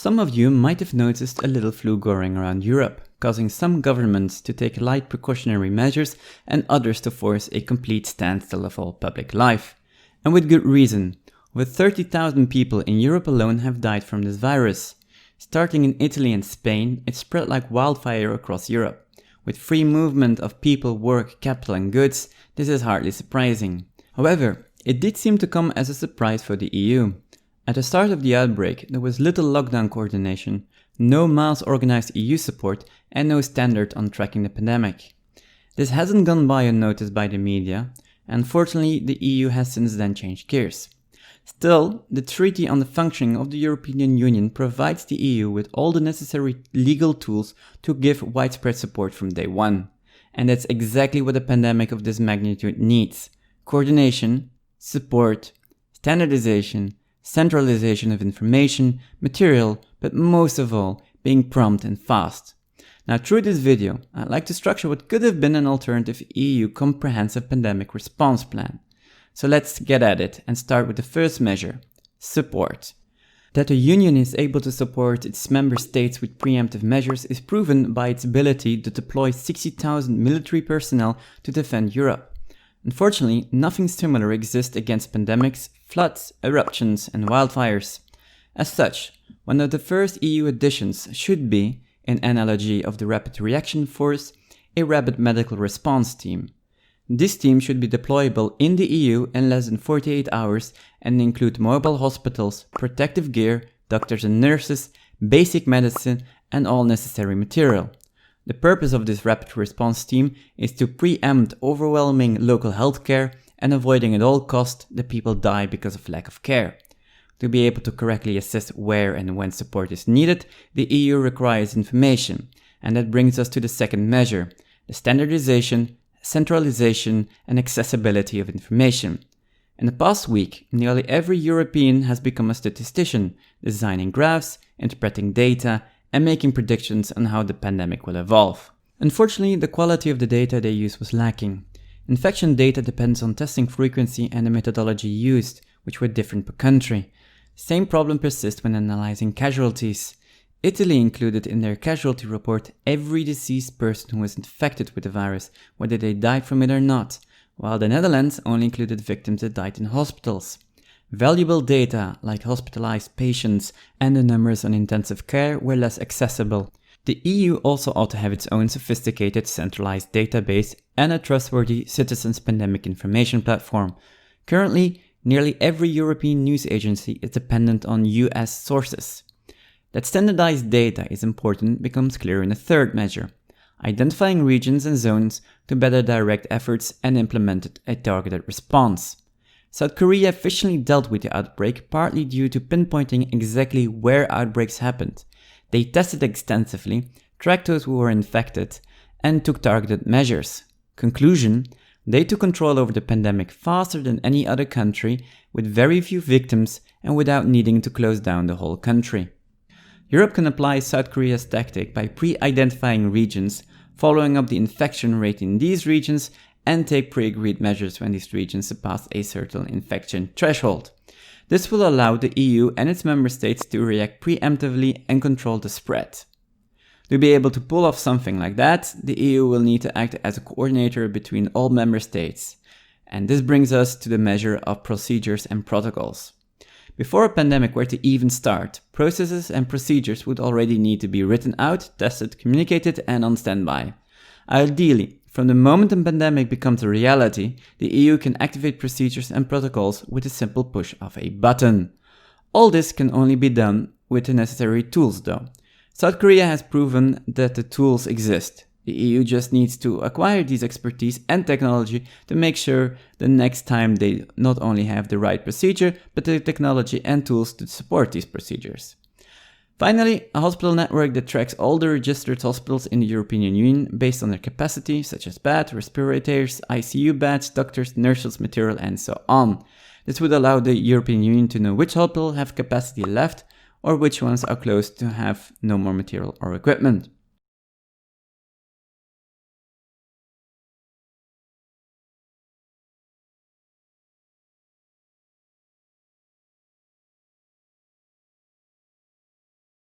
Some of you might have noticed a little flu going around Europe, causing some governments to take light precautionary measures and others to force a complete standstill of all public life. And with good reason. Over 30,000 people in Europe alone have died from this virus. Starting in Italy and Spain, it spread like wildfire across Europe. With free movement of people, work, capital and goods, this is hardly surprising. However, it did seem to come as a surprise for the EU. At the start of the outbreak, there was little lockdown coordination, no mass organized EU support, and no standard on tracking the pandemic. This hasn't gone by unnoticed by the media, and fortunately the EU has since then changed gears. Still, the Treaty on the Functioning of the European Union provides the EU with all the necessary legal tools to give widespread support from day one. And that's exactly what a pandemic of this magnitude needs: coordination, support, standardization, centralization of information, material, but most of all, being prompt and fast. Now, through this video, I'd like to structure what could have been an alternative EU comprehensive pandemic response plan. So let's get at it and start with the first measure: support. That the Union is able to support its member states with preemptive measures is proven by its ability to deploy 60,000 military personnel to defend Europe. Unfortunately, nothing similar exists against pandemics, floods, eruptions, and wildfires. As such, one of the first EU additions should be, in analogy of the Rapid Reaction Force, a Rapid Medical Response Team. This team should be deployable in the EU in less than 48 hours and include mobile hospitals, protective gear, doctors and nurses, basic medicine, and all necessary material. The purpose of this rapid response team is to preempt overwhelming local healthcare and avoiding at all costs that people die because of lack of care. To be able to correctly assess where and when support is needed, the EU requires information, and that brings us to the second measure: the standardization, centralization, and accessibility of information. In the past week, nearly every European has become a statistician, designing graphs, interpreting data, and making predictions on how the pandemic will evolve. Unfortunately, the quality of the data they use was lacking. Infection data depends on testing frequency and the methodology used, which were different per country. Same problem persists when analyzing casualties. Italy included in their casualty report every deceased person who was infected with the virus, whether they died from it or not, while the Netherlands only included victims that died in hospitals. Valuable data, like hospitalized patients and the numbers on intensive care, were less accessible. The EU also ought to have its own sophisticated centralized database and a trustworthy citizens' pandemic information platform. Currently, nearly every European news agency is dependent on US sources. That standardized data is important becomes clear in the third measure: identifying regions and zones to better direct efforts and implement a targeted response. South Korea efficiently dealt with the outbreak partly due to pinpointing exactly where outbreaks happened. They tested extensively, tracked those who were infected, and took targeted measures. Conclusion: they took control over the pandemic faster than any other country, with very few victims and without needing to close down the whole country. Europe can apply South Korea's tactic by pre-identifying regions, following up the infection rate in these regions, and take pre-agreed measures when these regions surpass a certain infection threshold. This will allow the EU and its member states to react preemptively and control the spread. To be able to pull off something like that, the EU will need to act as a coordinator between all member states. And this brings us to the measure of procedures and protocols. Before a pandemic were to even start, processes and procedures would already need to be written out, tested, communicated, and on standby. Ideally, from the moment a pandemic becomes a reality, the EU can activate procedures and protocols with a simple push of a button. All this can only be done with the necessary tools though. South Korea has proven that the tools exist. The EU just needs to acquire these expertise and technology to make sure the next time they not only have the right procedure, but the technology and tools to support these procedures. Finally, a hospital network that tracks all the registered hospitals in the European Union based on their capacity, such as beds, respirators, ICU beds, doctors, nurses, material, and so on. This would allow the European Union to know which hospitals have capacity left or which ones are close to have no more material or equipment.